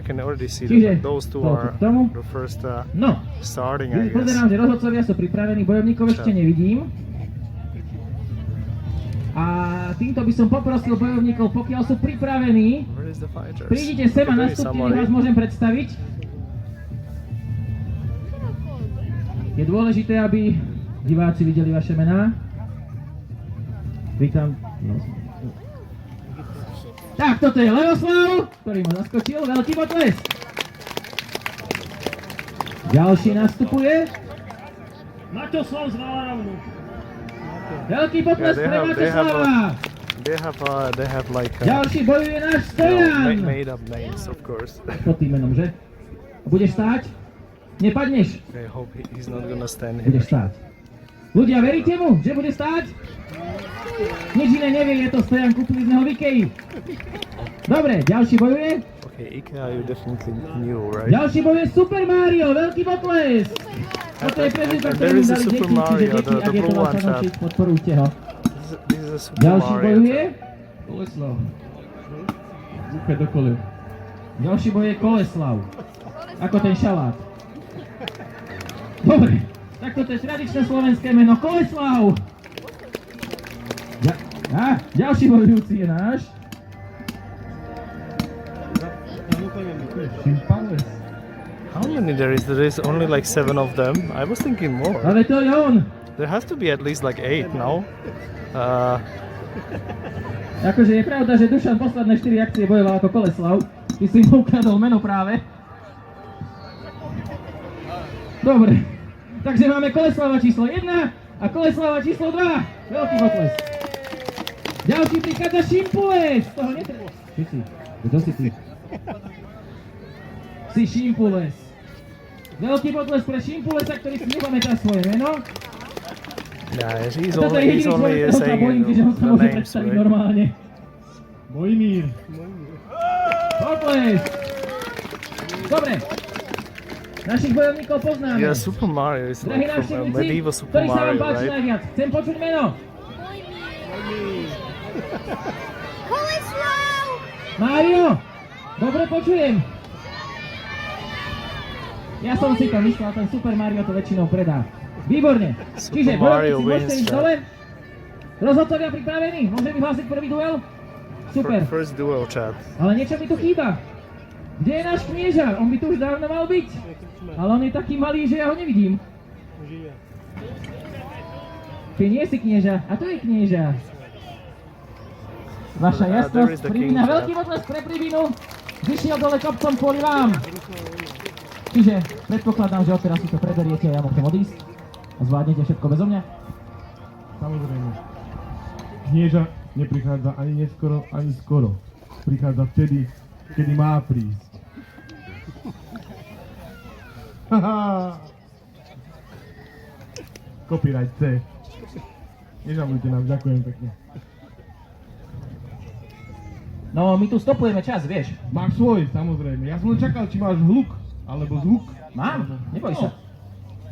can already see Čiže that those two toľko are k tomu. the first No, starting, I guess. pozerám, že rozhodcovia sú pripravení, bojovníkov ešte nevidím. A týmto by som poprosil bojovníkov, pokiaľ sú pripravení, Where is the fighters? prídite sem a nastúpte, nech vás môžem predstaviť. Je dôležité, aby diváci videli vaše mená. Vítam. Tak, toto je Leoslav, ktorý ma zaskočil, veľký potlesk. Ďalší nastupuje. Matoslav z Valaravnu. Veľký potlesk pre Matoslava. They have like Ďalší bojuje náš Stojan. made up names, of course. Pod tým menom, že? Budeš stáť? Nepadneš? I hope he's not gonna stand here. Budeš stáť. Ľudia, veríte mu, že bude stáť? Nič iné nevie, je to Stojan, kúpili z neho v Ikei. Dobre, ďalší bojuje. Okay, Ikea you definitely knew, right? Ďalší bojuje Super Mario, veľký potlesk. Toto je prezident, there ktorým is a dali Super deti, čiže Mario, deti, ak je the to blue váš one fanúšik, podporujte ho. This is a Super Ďalší Mario. bojuje. Koleslav. Zúpe do kolev. Ďalší bojuje Koleslav. Ako ten šalát. Dobre, tak toto je tradičné slovenské meno Koleslav. Ďalší bojujúci je náš. Šimpales. How many there is? There is only like 7 of them. I was thinking more. Ale to je on. There has to be at least like 8 now. Akože je pravda, že Dušan posledné 4 akcie bojoval ako Koleslav. Ty si mu ukradol meno práve. Dobre. Takže máme Koleslava číslo 1 a Koleslava číslo 2. Veľký potlesk. Ďalší prichádza Šimpules. Toho netreba. Čo si? Kto si ty? Si Šimpules. Veľký potlesk pre Šimpulesa, ktorý si nepamätá svoje meno. Yeah, he's A toto je only jediný človek, ktorého sa saying bojím, že on sa the môže names, predstaviť right? normálne. Mojmír. Potlesk. Dobre. Našich bojovníkov poznáme. Yeah, Super Mario is Drahí like from návštevníci, medieval Super ktorý sa vám Mario, páči right? najviac? Chcem počuť meno. Koleslav! Mário! Dobre počujem. Ja som si to myslel, ten Super Mario to väčšinou predá. Výborne. Super Čiže Mario bojovníci, môžete wins, ísť dole. Rozhodcovia pripravení? Môžem vyhlásiť prvý duel? Super. First duel chat. Ale niečo mi tu chýba. Kde je náš knieža? On by tu už dávno mal byť. Ale on je taký malý, že ja ho nevidím. Ty nie si knieža, a to je knieža. Vaša There is jasnosť, the Pribína, king, veľký potlesk pre Pribínu. Vyšiel dole kopcom kvôli vám. Čiže predpokladám, že odteraz si to preberiete a ja môžem odísť. A zvládnete všetko bezo mňa. Samozrejme. Knieža neprichádza ani neskoro, ani skoro. Prichádza vtedy, kedy má prísť. Haha. Copyright C. Nežalujte nám, ďakujem pekne. No, my tu stopujeme čas, vieš. Máš svoj, samozrejme. Ja som len čakal, či máš hluk, alebo zvuk. Mám? Neboj sa.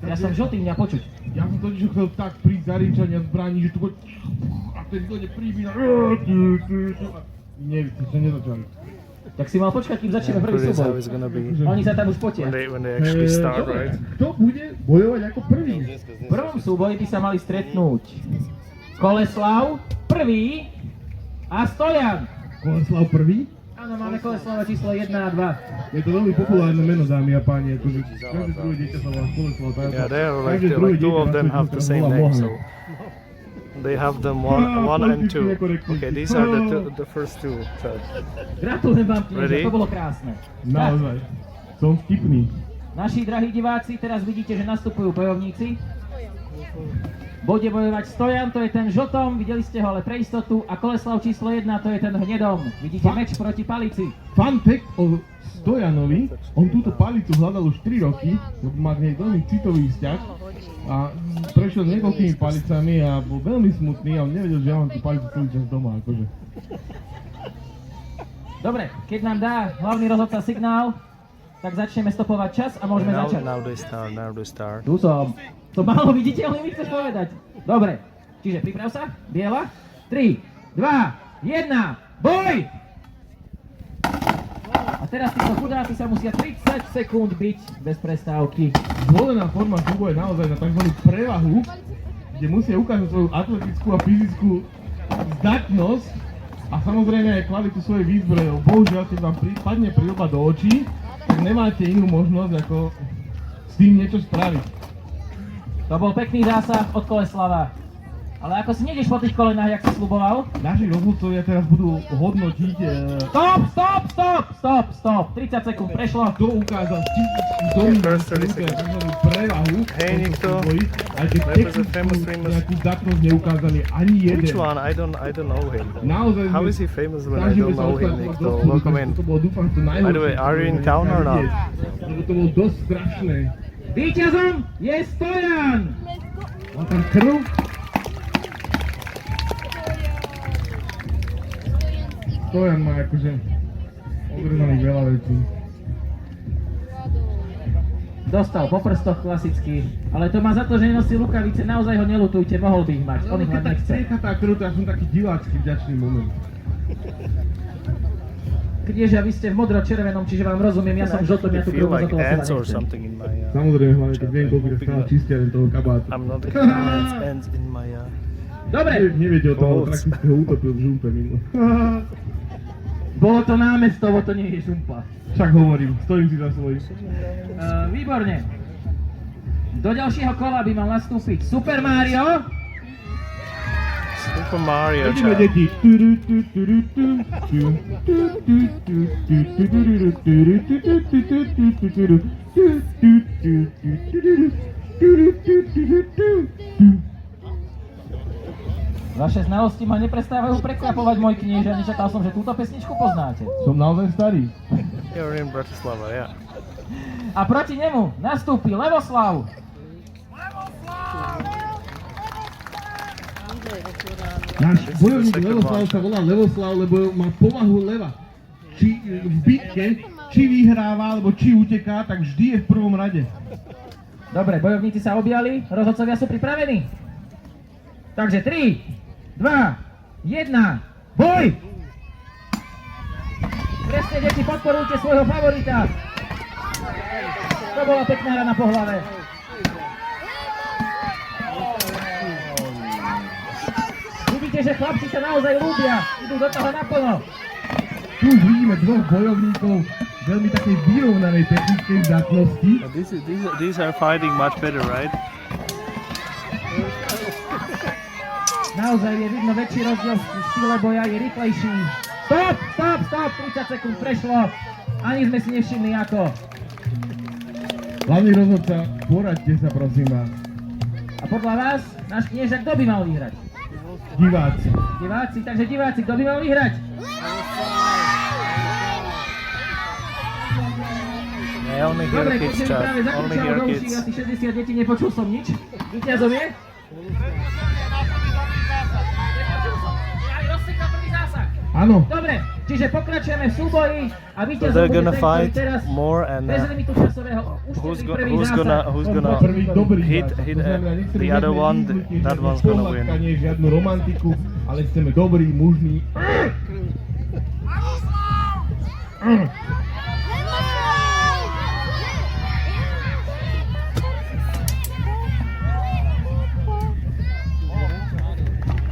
Ja som žltý, mňa počuť. Ja som totiž chcel tak prísť zarinčania zbraní, že tu bude... A ten kone príbína... Nie, to nezačali. Tak si mal počkať, kým začneme prvý Curious how súboj. it's gonna be Oni sa tam už potia. when they actually start, right? Kto bude bojovať ako prvý? V prvom súboji by sa mali stretnúť Koleslav, prvý, a Stojan. Koleslav prvý? Áno, máme Koleslava číslo 1 a 2. Je to veľmi populárne meno, dámy a páni, akože každé druhé dieťa sa volá Koleslav. Yeah, they are like two of them have the same name, so they have them one and two. Okay, these are the first two. Chat. Gratulujem vám, knieža, Ready? to bolo krásne. Naozaj. Som vtipný. Naši drahí diváci, teraz vidíte, že nastupujú bojovníci. Bude bojovať Stojan, to je ten žltom, videli ste ho ale pre istotu, a Koleslav číslo 1, to je ten hnedom. Vidíte meč proti palici. Fun fact o Stojanovi, on túto palicu hľadal už 3 roky, lebo má k nej veľmi citový vzťah a prešiel niekoľkými palicami a bol veľmi smutný a on nevedel, že ja mám tú palicu celý čas doma, akože. Dobre, keď nám dá hlavný rozhodca signál, tak začneme stopovať čas a môžeme začať. Now they start. Tu som. To málo viditeľný mi chceš povedať. Dobre, čiže priprav sa, biela. 3, 2, 1, boj! A teraz títo chudáci sa musia 30 sekúnd byť bez prestávky. Zvolená forma súboja je naozaj na tzv. Prevahu, kde musia ukázať svoju atletickú a fyzickú zdatnosť a samozrejme aj kvalitu svojej výzbroje. Bohužiaľ, keď vám padne príľba do očí, tak nemáte inú možnosť ako s tým niečo spraviť. To bol pekný zásah od Koleslava. Ale ako si nejdeš po tých kolenách, jak si sľuboval? Naši rozhodcovia teraz budú hodnotiť, Stop! 30 sekúnd prešlo. kto ukázal ktorý First 30 tzv. seconds. Prevahu, Hej, nikto. aj keď That was a technickú famous nejakú zdatnosť neukázali ani Which jeden. one? I don't know him. Naozaj How sme is he famous when I snažili don't sa know dostať him, do Nikto? studu, Welcome in. to bolo, dúfam, to najhoršie. By the way, are you in town or not? Lebo to bolo dosť strašné. Víťazom je Stojan! Má tam krv. Stojan má akože odrezaných veľa vecí. Dostal po prstoch klasicky, ale to má za to, že nenosí rukavice, naozaj ho nelutujte, mohol by ich mať, on ich Keď len tak nechce. strieka tá krv, to ja som taký divácky vďačný moment. Knieža, vy ste v modro-červenom, čiže vám rozumiem, ja som v žltom, ja tu feel krvu za like to vás ants or nechcem. something in my Samozrejme, hlavne keď viem, koľko to stále čistia len toho kabátu. I'm not getting ants in my Dobre, Neviete o toho Bolc. praktického útopiu v žumpe minul. bolo to námestovo, to nie je žumpa. Však hovorím, stojím si za svojím. Výborne. Do ďalšieho kola by mal nastúpiť Super Mario. Super Mario Ideme, chat. deti. Vaše znalosti ma neprestávajú prekvapovať, môj knieža, nečakal som, že túto pesničku poznáte. Som naozaj starý. You're in Bratislava, yeah. A proti nemu nastúpi Levoslav. Náš This is bojovník the second Levoslav one. sa volá Levoslav, lebo má povahu leva. Či v bitke, či vyhráva, alebo či uteká, tak vždy je v prvom rade. Dobre, bojovníci sa objali, rozhodcovia sú pripravení. Takže 3, 2, 1, boj! Presne, deti, podporujte svojho favorita. To bola pekná rana po hlave. Vidíte, že chlapci sa naozaj ľúbia, idú do toho naplno. Tu už vidíme dvoch bojovníkov veľmi takej vyrovnanej technickej zdatnosti. These are fighting much better, right? Naozaj je vidno väčší rozdiel v stile boja, je rýchlejší. Stop, 30 sekúnd prešlo. Ani sme si nevšimli ako. Hlavný rozhodca, poraďte sa prosím vás. A podľa vás, náš knieža, kto by mal vyhrať? Diváci. Diváci, takže diváci, kto by mal vyhrať? I only hear Dobre, kids keďže mi chat. práve Only zakričalo hear do uší kids. asi 60 detí, nepočul som nič. Víťazom je? Áno, Dobre, čiže pokračujeme v súboji a So víťazom they're bude gonna ten, ktorý fight teraz more and bez limitu časového who's uštedrí go- prvý who's zásah. gonna- who's gonna prvý dobrý hit- zásah. hit, To znamená, nechceme the other žiadne one, výzvuky, that žiadne one's gonna win. pohľadkanie, žiadnu romantiku, ale chceme dobrý, mužný.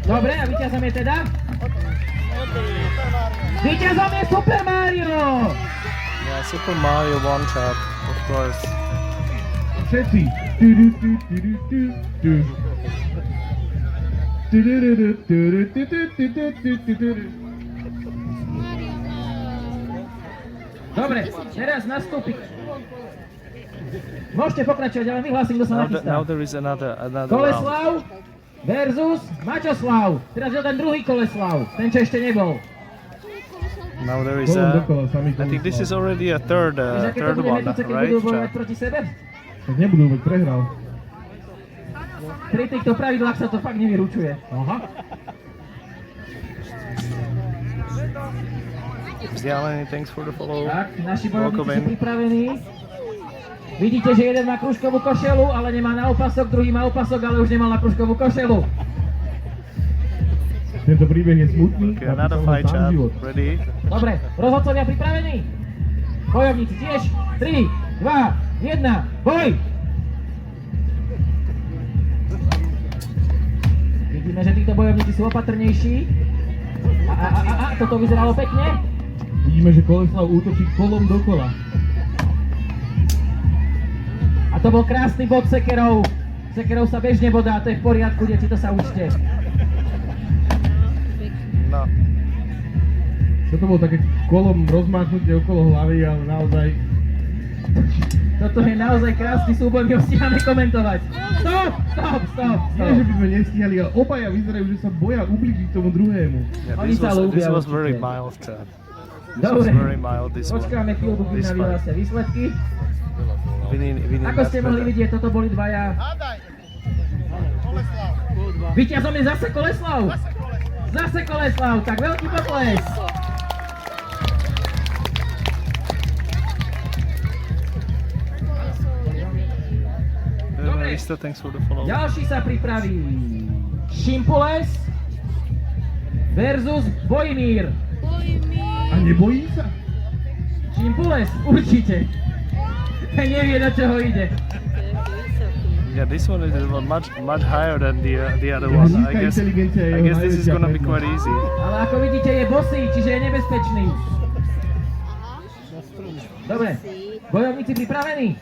Dobre, a víťazom je teda? Víťazom je Super Mario! Yeah, Super Mario one chat, of course. Všetci. Dobre, teraz nastúpi. Môžete pokračovať, ale vyhlásim, kto sa Now, nachystá. now there is another round. Koleslav versus Maťoslav. Teraz je ten druhý Koleslav, ten čo ešte nebol. Now there is Kolom dokola, samý I think this is Koleslav. already a third Vieš, aké to third bude one, metúce, keď right? budú bojovať Chat? proti sebe? Tak nebudú, veď prehral. Pri týchto pravidlách sa to fakt nevyručuje. Aha. Zialeni, thanks for the follow. Tak, naši Welcome bojovníci sú in. pripravení. Vidíte, že jeden má kružkovú košelu, ale nemá na opasok, druhý má opasok, ale už nemal na kružkovú košelu. Tento príbeh je smutný. Okay, another fight chat. Ready? Dobre, rozhodcovia pripravení? Bojovníci tiež. 3, 2, 1, boj! Vidíme, že títo bojovníci sú opatrnejší. Toto vyzeralo pekne. Vidíme, že Koleslav útočí kolom dokola. A to bol krásny bod sekerov. Sekerov sa bežne bodá, to je v poriadku, deti, to sa učte. No. Toto bolo také kolom rozmáchnutie okolo hlavy, ale naozaj... Toto je naozaj krásny súboj, my ho stíhame komentovať. Stop! Nie, že by sme nestíhali, ale obaja vyzerajú, že sa boja ublížiť tomu druhému. Yeah, Oni sa this ľúbia was určite. very mild, Chad. This Dobre, was very mild, this one. počkáme chvíľku, kým This nám fight. vyhlásia výsledky. Winning Ako ste mohli vidieť, toto boli dvaja. Víťazom je zase Koleslav. Zase Koleslav, tak veľký potles. Dobre. Mr. Thanks for the follow. Ďalší sa pripraví Šimpules versus Bojmír. A nebojí sa? Šimpules, určite. Nevie, do čoho ide. Yeah, this one is much higher than the other one. I guess this is gonna be quite easy. Ale ako vidíte, je bosý, čiže je nebezpečný. Dobre, bojovníci pripravení?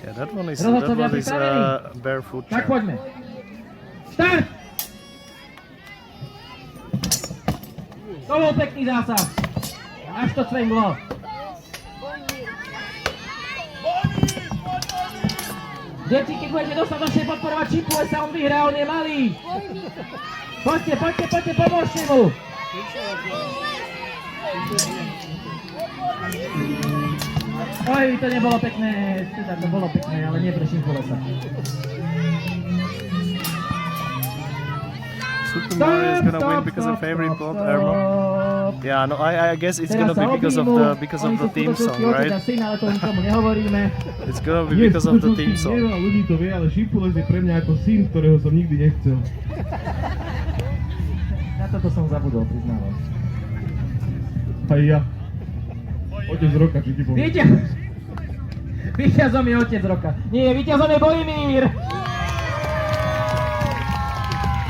Yeah, that one is Rozhodcovia pripravení? barefoot. Tak Chad. poďme. Štart! To bol pekný zásah. Až to cvenglo. Deti, keď budete dostatočne podporovať Šimpulesa, on vyhrá, on je malý. Poďte, pomôžte mu. Oj, to nebolo pekné, teda to bolo pekné, ale nie pre Šimpulesa. Super Mario is gonna win because of favorite plot armor. Yeah, no, I guess it's gonna be because of the theme song, right? Ale to nikomu nehovoríme. It's gonna be because of the theme song. Neveľa ľudí to vie, ale Šimpules je pre mňa ako syn, ktorého som nikdy nechcel. Na toto som zabudol, priznávam. Aj ja. Otec roka, či ti poviem. Víťazom je otec roka. Nie, víťazom je Bojmír.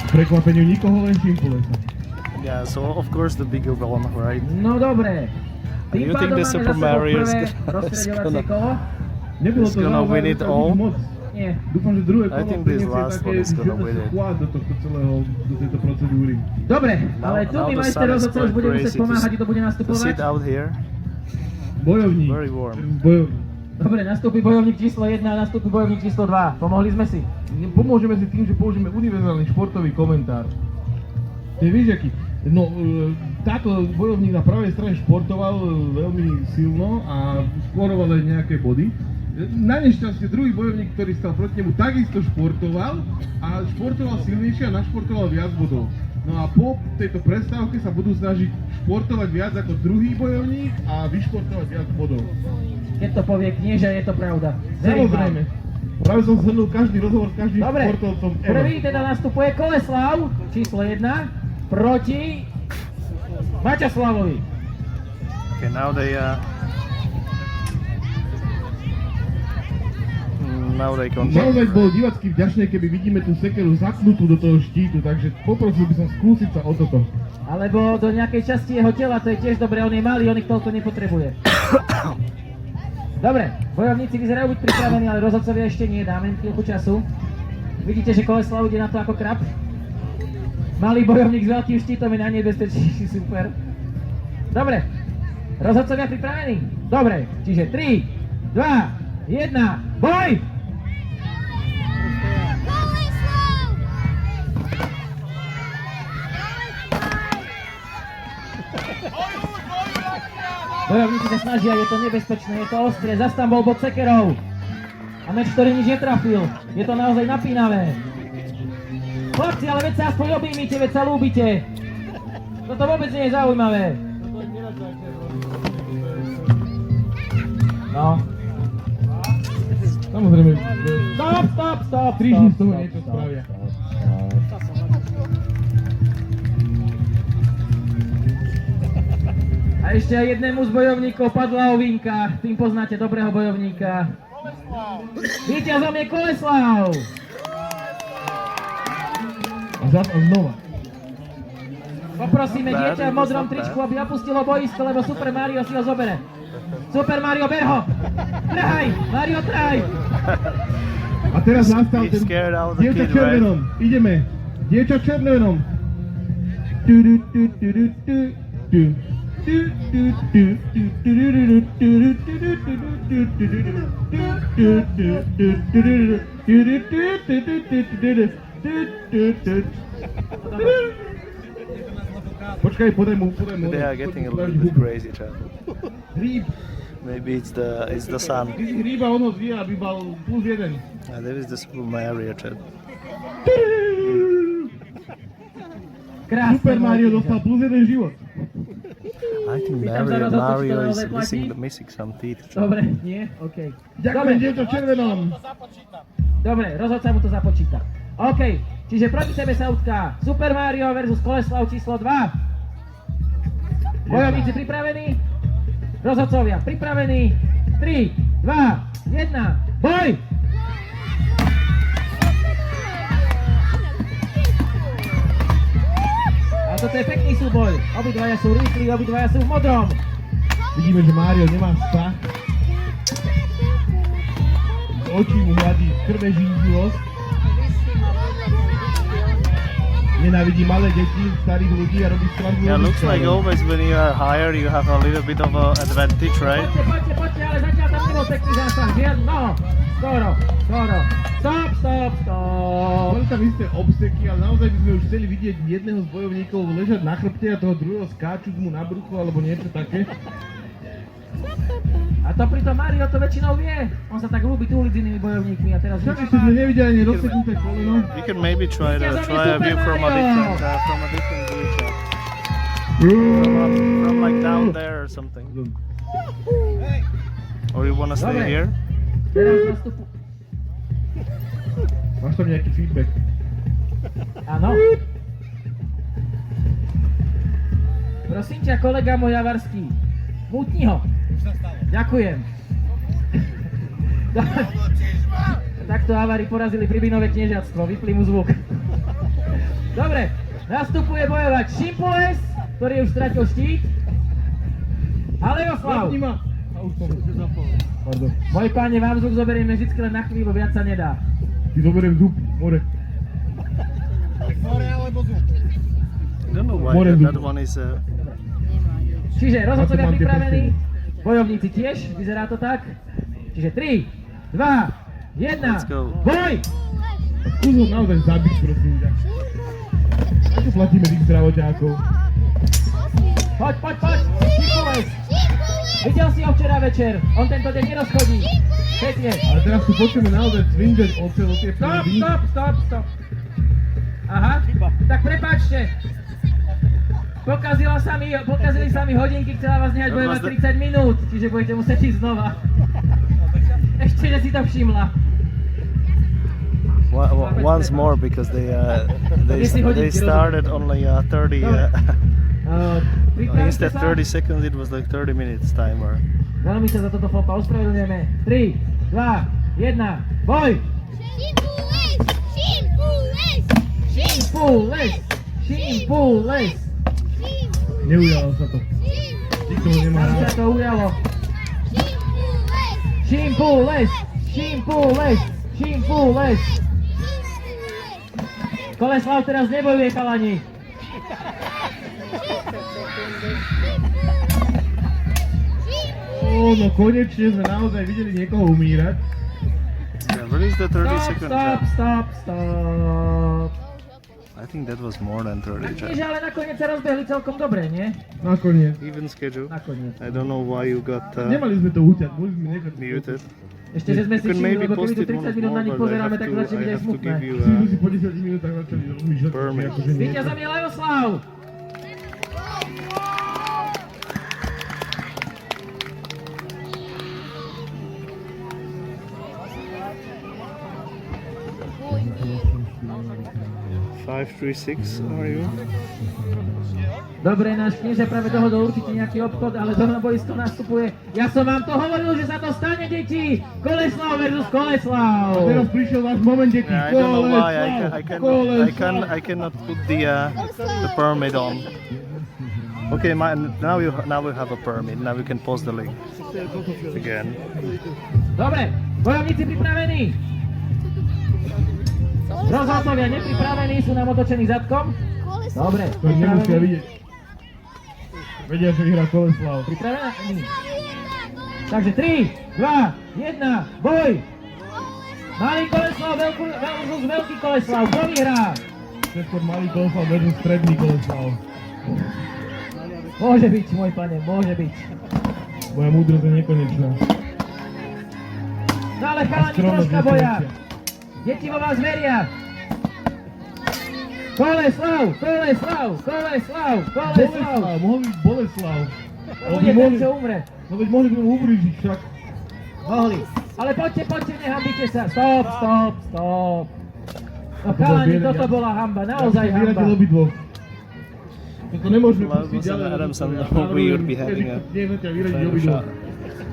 Prekvapeniu nikoho, len Šimpulesa. Yeah, so of course the bigger one, right? No dobre. Tým You think pádom the máme Super za sebou Mario is prvé gonna- rozstreďovacie kolo. Nebolo Is to gonna naozaj win it taký all? moc. Nie. Dúfam, že druhé I kolo think this prinesie last také one is gonna win it. vklad do tohto celého, do tejto procedúry. Dobre, ale tu now mi the majster sun is rozhodca už quite bude musieť crazy to pomáhať, kto bude To nastupovať. sit out here, Bojovník. very warm. Bojovník. Dobre, nastúpi bojovník číslo 1 a nastúpi bojovník číslo 2. Pomohli sme si. Pomôžeme si tým, že použijeme univerzálny športový komentár. Ty vieš, aký? No, táto bojovník na pravej strane športoval veľmi silno a skôroval aj nejaké body. Na nešťastie druhý bojovník, ktorý stal proti nemu, takisto športoval a športoval silnejšie a našportoval viac bodov. No a po tejto prestávke sa budú snažiť športovať viac ako druhý bojovník a vyšportovať viac bodov. Keď to povie knieža, je to pravda. Verím vám. Samozrejme. Práve som zhrnul každý rozhovor s každým Dobre, športovcom ever. prvý teda nastupuje Koleslav, číslo 1, proti Maťaslavovi. Okay, now they control. Naozaj bolo divacky vďačné, keby vidíme tú sekeru zaknutú do toho štítu, takže poprosil by som skúsiť sa o toto. Alebo do nejakej časti jeho tela, to je tiež dobré, on je malý, on ich toľko nepotrebuje. Dobre, bojovníci vyzerajú byť pripravení, ale rozhodcovia ešte nie, dáme im chvíľku času. Vidíte, že Koleslav ide na to ako krab. Malý bojovník s veľkým štítom je najnebezpečnejší, super. Dobre, rozhodcovia pripravení? Dobre, čiže 3, 2, 1, boj! Bojovníci sa snažia, je to nebezpečné, je to ostré, zas tam bol bod sekerov. A meč, ktorý nič netrafil, je to naozaj napínavé. Chlapci, ale veď sa aspoň objímite, veď sa ľúbite. Toto vôbec nie je zaujímavé. No. Samozrejme, Stop. Trižní z toho niečo spravia. A A ešte aj jednému z bojovníkov padla ovinka. Tým poznáte dobrého bojovníka. Víťazom je Koleslav. A znova. Poprosíme dieťa v modrom tričku, aby opustilo boisko, lebo Super Mario si ho zobere. Super Mario, ber ho! Trhaj! Mario, trhaj! A teraz nastal He's ten scared out of the dievča kid, v červenom. Ideme. Dievča v červenom. Počkaj, podaj mu. They are getting a little bit crazy, Chad. Hríb. Maybe it's the sun. Ty si hríba, on ho zvíja, aby mal +1. There is the Super Mario, Chad. Krásne. Super Mario dostal +1 život. I think Pýtam sa raz, Mario to is naozaj platí? missing some teeth. Chad. Dobre, nie? OK. Ďakujem, dievča v červenom. Dobre, rozhodca mu to započíta. OK, čiže proti sebe sa utká Super Mario versus Koleslav číslo 2. Bojovníci pripravení? Rozhodcovia pripravení? 3, 2, 1, boj! A toto je pekný súboj. Obidvaja sú rýchli, obidvaja sú v modrom. Vidíme, že Mario nemá strach. Z očí mu hladí krvežízlosť. Nenávidí malé deti, starých ľudí a robí srandu. Yeah, looks like always when you are higher, you have a little bit of an advantage, right? Poďte, ale zatiaľ tam nebol pekný zásah. No, skoro. Stop. Boli tam isté obseky, ale naozaj by sme už chceli vidieť jedného z bojovníkov ležať na chrbte a toho druhého skáčuť mu na bruchu alebo niečo také. A to pritom Mario to väčšinou vie. On sa tak ľúbi túliť s inými bojovníkmi a teraz... Však ešte sme nevideli ani rozseknuté koleno. We can maybe try a view from a different view, Chad. From like down there or something. Or you wanna stay Dobre. here? Teraz nastupu... Máš tam nejaký feedback? Áno. Prosím ťa, kolega môj javarský. Mutni ho. Ďakujem. Takto Avári porazili Pribinové kniežatstvo, vypli mu zvuk. Dobre, nastupuje bojovať Šimpules, ktorý už stratil štít. A Leoslav. Pardon. Moji páni, vám zvuk zoberieme vždycky len na chvíľu, viac sa nedá. Ty zoberiem zub, more. I don't know why More that than- one is... Čiže rozhodcovia Ako mám tie pripravení, prsteny? bojovníci tiež, vyzerá to tak. Čiže 3, 2, 1, Let's go. boj! Skús ho naozaj zabiť, prosím ťa. Ako platíme tých zdravoťákov? Poď! Šimpules! Videl si ho včera večer, on tento deň nerozchodí. Pekne. Ale teraz tu počujeme naozaj cvinžať ocel od tie Stop! prady. Aha, tak prepáčte. Pokazili sa mi hodinky, chcela vás nehať bojovať 30 minút, čiže budete musieť ísť znova. Ešte, že si to všimla. Once more because they started only 30. Pripravte Instead sa. 30 seconds, it was like 30 minutes timer. Veľmi sa za toto fopa ospravedlňujeme. 3, 2, 1, boj! Šimpules! Neujalo sa to. Nikto ho nemá Tam sa rád. to ujalo. Šimpules! Koleslav teraz nebojuje, chalani. No konečne sme naozaj videli niekoho umírať. Yeah, what is the 30 second? Stop. I think that was more than 30. Čiže ale nakoniec sa rozbehli celkom dobre, nie? Nakoniec. Even schedule. Nakoniec. I don't know why you got Nemali sme to uťať, mohli sme nechať. muted. Ešte, že sme si You can všimli, maybe lebo keby post tu it 30 minút na nich but pozeráme, tak začne byť I aj have to smutné. give you Si si po 10 minútach začali rozmýšľať. Permit. akože niečo. Víťazom je Leoslav! 536 are you? Dobre, náš knieža práve dohodol určite nejaký obchod, ale to na boisko nastupuje. Ja som vám to hovoril, že sa to stane, deti! Koleslav versus Koleslav! A teraz prišiel váš moment, deti. Yeah, I don't know why I cannot put the permit on. Okay, now we have a permit. Now we can pause the league again. Dobre, bojovníci pripravení? Rozhodcovia nepripravení, sú nám otočení zadkom. Dobre, To nemusia pripravení. vidieť. Vedia, že vyhrá Koleslav. Pripravení? Takže 3, 2, 1, boj! Malý Koleslav versus veľký Koleslav, kto vyhrá? Všetko malý Koleslav versus stredný Koleslav. Môže byť, môj pane, môže byť. Moja múdrosť je nekonečná. No ale A chalani skromnosť troška boja. nekonečná. Deti vo vás veria. Koleslav, Koleslav, Koleslav, Koleslav. Boleslav, mohol byť Boleslav. To bude ten, čo umre. No veď mohli by mu ublížiť však. Mohli. Ale poďte, nehambite sa. Stop. No chalani, toto bola hamba, naozaj hamba. Vyradil obidvoch. Toto nemôžeme Well, pustiť Wilson ďalej. Adamson, we would be having a vyradiť obidvoch.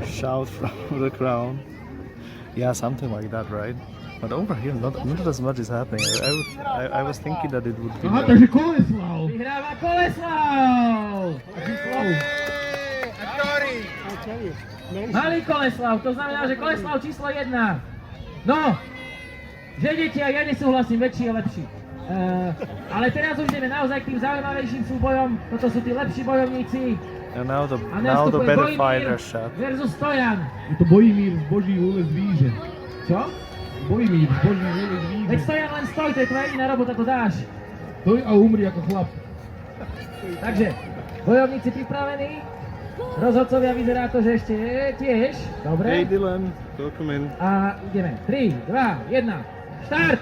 shout from the crowd. Yeah, something like that, right? But over here, not as much is happening. I was thinking that it would be Aha, more. takže Koleslav. Vyhráva Koleslav. Malý Koleslav, to znamená, že Koleslav číslo 1. No, že deti, a ja nesúhlasím, väčší je lepší. Ale teraz už ideme naozaj k tým zaujímavejším súbojom. Toto sú tí lepší bojovníci. And now the A nastupuje better Bojmír fighter shot. versus Stojan. Je to Bojimír z Boží úles výže. Čo? Bojimír z Boží úles Veď výže. Stojan len stoj, to je tvoja jediná robota, to dáš. Stoj a umri ako chlap. Takže, bojovníci pripravení. Rozhodcovia vyzerá to, že ešte tiež. Dobre. Hey Dylan, welcome in. A ideme. 3, 2, 1. Štart!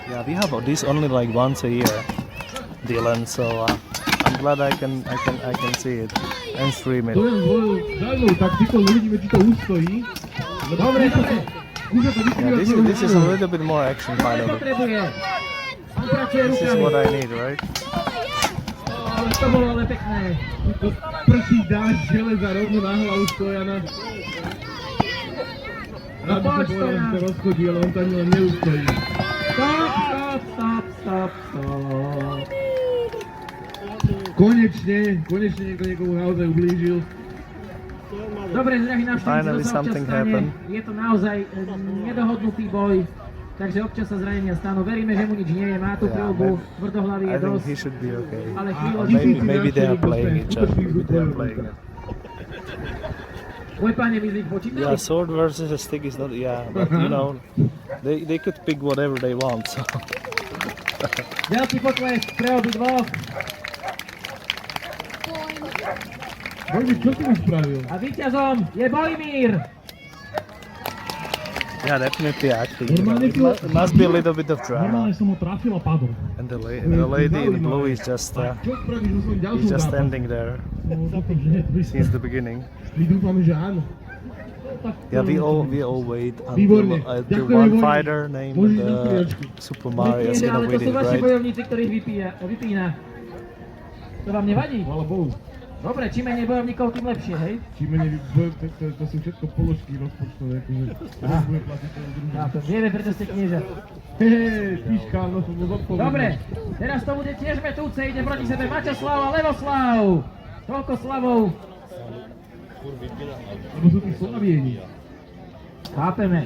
Yeah, we have this only like once a year, Dylan. So I'm glad I can see it and stream it. To len zvolil zaujímavú taktiku, uvidíme, či to ustojí. Dobre. Skúša to Yeah, vykrývať. this is a little bit more action finally. Potrebuje. On pracuje This is what rukami. I need, right? Ale to bolo ale pekné. To prší dáš železa rovno na hlavu Stojana. Rád by som povedal, že to rozchodí, ale on to ani len neustojí. Stop. Konečne niekto niekomu naozaj ublížil. Dobre, drahí návštevníci, Finally to sa občas something stane. happened. Je to naozaj nedohodnutý boj. Takže občas sa zranenia stanú. Veríme, že mu nič nie je. Má tú Yeah, prilbu, tvrdohlavý je I think dosť. he should be okay. Ale chvíľu... Maybe they are playing each other. Maybe they are playing it. Môj pán je vyzliť počítali? Yeah, sword versus a stick is not. Yeah, but you know, they could pick whatever they want. So. Veľký pokles pre obidvoch. Bože, čo si mi spravil? A víťazom je Bojmír. Yeah, definitely acting. You know, Normálne it must be a little bit of drama. Normálne som ho trafil a padol. And the lady in blue is just Čo spravíš so svojím ďalším is just zápasom? standing there No, dúfam, že nie. since the beginning. My dúfame, že áno. Yeah, we all wait Výborne. until Ďakujem, one výborne. fighter named Môžeš ísť do striedačky. Super Mario is Knieža, gonna ale to win sú it, vaši right? bojovníci, ktorých vypína. To vám nevadí? Chvála Bohu. Dobre, čím menej bojovníkov, tým lepšie, hej? Čím menej to sú všetko položky rozpočtové, akože teraz bude platiť toho druhého. Chápem, vieme, preto ste knieža. Hej, píška, no som bol zodpovedný. Dobre, teraz to bude tiež metúce, ide proti sebe Maťoslav a Levoslav. Toľko slavov. Lebo sú tí slavieni. Chápeme.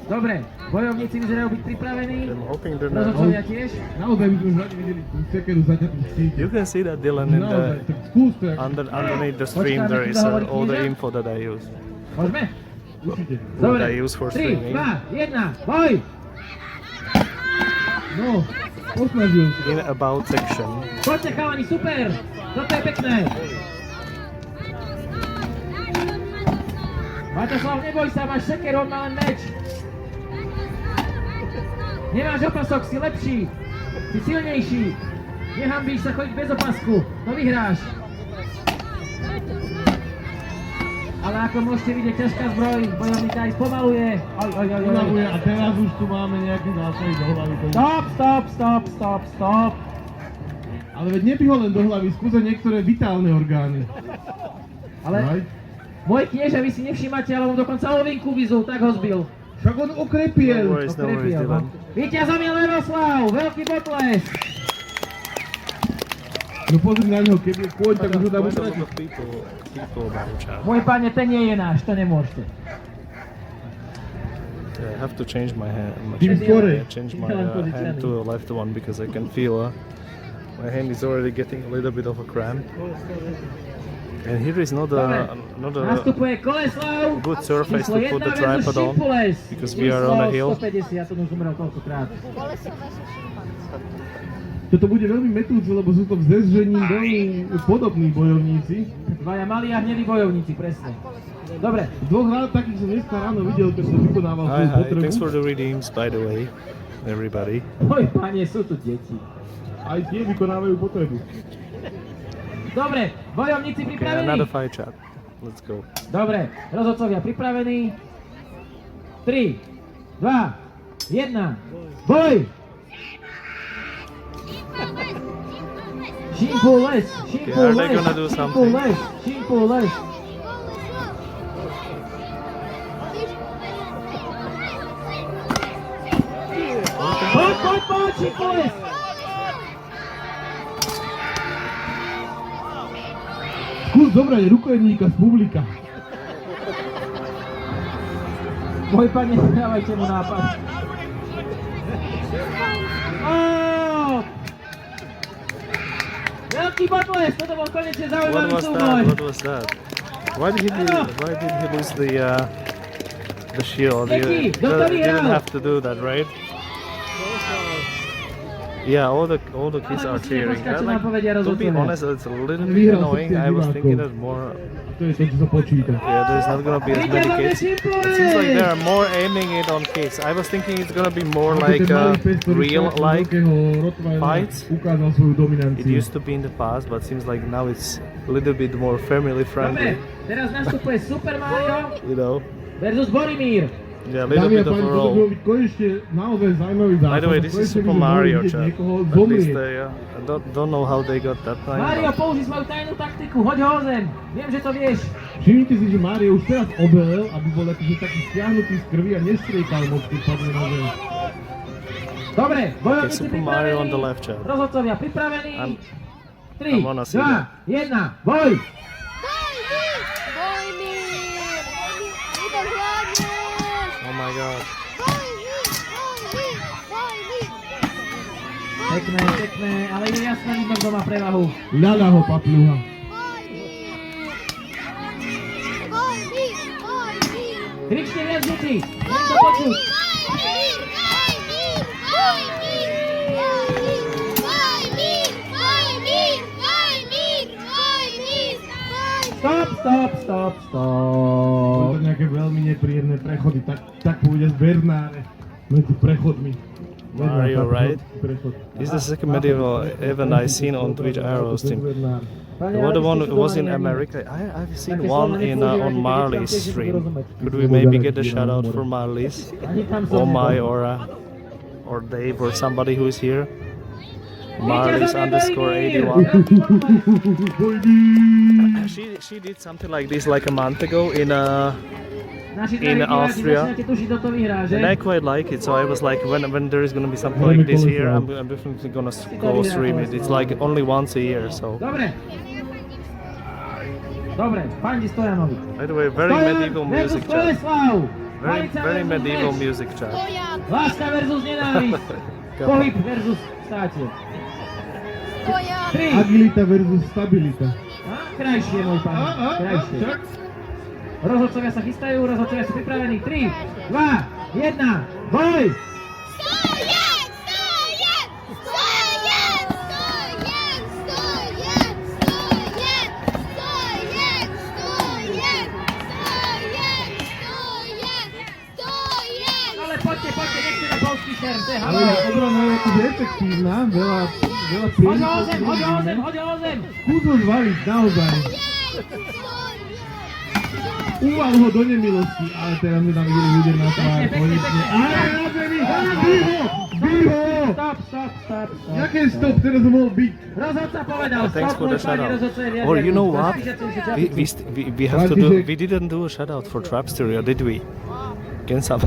Dobre, bojovníci vyzerajú byť pripravení. I'm hoping they're not. Rozhodcovia tiež. Naozaj by sme už radi videli tú sekeru zaťatú v stíte. You can see that Dylan in Naozaj, the tak skús to, jak underneath the stream. There is all the info that I use. Môžeme? určite. Dobre, I use for 3, streaming. 2, 1, boj! No, posnažil sa. In about section. Poďte chalani, super! Toto je pekné. Maťoslav, neboj sa, máš sekeru, on má len meč. Nemáš opasok, si lepší. Si silnejší. Nehambíš sa chodiť bez opasku. To vyhráš. A Ale ako môžete vidieť, ťažká zbroj, bojovníka aj spomaluje. Uľavuje a teraz už tu máme nejaký zásah do hlavy. Stop. Ale veď nebí ho len do hlavy, skúsa niektoré vitálne orgány. Ale môj knieža, vy si nevšímate, ale on dokonca ovinku vyzul, tak ho zbil. Však on okrepiel. No worries, Dylan. Víťazom je Leroslav, veľký potlesk. No pozri na neho, keby je kôň, tak už ho dám Quite a lot utratiť. of people about chat. Môj pane, ten nie je náš, to nemôžete. Yeah, I have to change my hand. Tým skorej. Change my hand to a left one because I can feel my hand is already getting a little bit of a cramp. And here is not a Nastupuje Koleslav, good surface číslo to put 1 the versus tripod on Šimpules. because we are on a hill. 150, on už umrel koľkokrát. Toto bude veľmi metúce, lebo sú to v zezžení veľmi podobní bojovníci. Dvaja malí a hnedí bojovníci, presne. Dobre, Dvoch rád takých som dneska ráno videl, keď som vykonával Hi, svoju hi. potrebu. Thanks for the redeems, by the way, everybody. môj pane, sú tu deti. Aj tie vykonávajú potrebu. Dobre, bojovníci Okay, pripravení? another fight chat. Let's go. Dobre, rozhodcovia pripravení. 3, 2, 1, boj! Šimpules, are they gonna do something? Šimpules. Poď, Šimpules! Skús zobrať rukojemníka z publika. Môj pane, nedávajte mu nápad. Veľký potles, toto bol konečne What zaujímavý was súboj. that? What was that? Why did he lose the shield? Becky, You don't didn't hurry have to do that, right? Yeah, all the kids are cheering. počkať, čo I nám povedia to be rozhodcovia. honest, it's a little bit Vyhral annoying. sekcia I was divákov. thinking that more. To je to, čo sa počíta. Yeah, there's not gonna be as many kids. It seems like they are more aiming it on kids. I was thinking it's gonna be more like real like. fights. Ukázal svoju It dominanciu. used to be in the past, but seems like now it's a little bit more family Dobre, friendly. teraz nastupuje Super Mario You know. versus Boromír. Yeah, a little Dámy a bit of páni, a toto by roll. byť konečne naozaj zaujímavý zápas. By the way, this is Konečne Super by sme mohli Mario vidieť chat. niekoho At least zomrieť. I don't know how they got that time. Mario, but- použij svoju tajnú taktiku, hoď ho o zem. Viem, že to vieš. Všimnite si, že Mário už teraz obelel, aby bol akože taký stiahnutý z krvi a nestriekal moc, keď padne na zem. Dobre, bojovníci Super pripravení. Mario on the left chat. Rozhodcovia pripravení. I'm 3, wanna see 2, that. 1, boj! Oh my god. Pekné, ale je jasné, vidno, kto má prevahu. Ľada ho, papľuha. Kričte viac, deti! Nech to počuť! Stop! Boli to nejaké veľmi nepríjemné prechody, tak povediať Bernáre medzi prechodmi. Mario, right? Prechod. This is the second medieval event I seen on Twitch Arrow stream. The other one was in America. I've seen one in on Marley's stream. Could we maybe get a shout out for Marley's or my or Dave or somebody who is here? Marley's _ 81. She did something like this like a month ago in Naši In drahí diváci, Austria. začínate tušiť, kto to vyhrá, že? and I quite like it. So I was like, when there is gonna be something like this here, I'm definitely gonna go stream it. It's like only once a year. So Dobre, fandi Stojanovi. by the way, very Stojan medieval music versus chat. Koleslav. Very Palica very versus medieval meč. music chat. Láska versus nenávisť. Pohyb versus státie. 3. Agilita versus stabilita. Krajšie, môj pán. Krajšie. Čak. Rozhodcovia sa chystajú, rozhodcovia sú pripravení. 3, 2, 1, boj! Ale poďte, nechceme polský šerm, to je Ale halá. obrana je akože efektívna, veľa Hoď ho o zem! Skús ho zvaliť, naozaj. Uval ho do nemilosti, ale teraz mi tam videli ľudia na tvár. Pekne, pekne. Ale na zemi! Bij ho! Stop. Jaké stop? Teraz ho mohol byť. Rozhodca povedal, Thanks stop, for the môj páni, shout rozhodca je out. viac Or jak you know vy. what? Zaspíšete si We have to do. We didn't do a shout out for Trapsteria, did we? Again, some.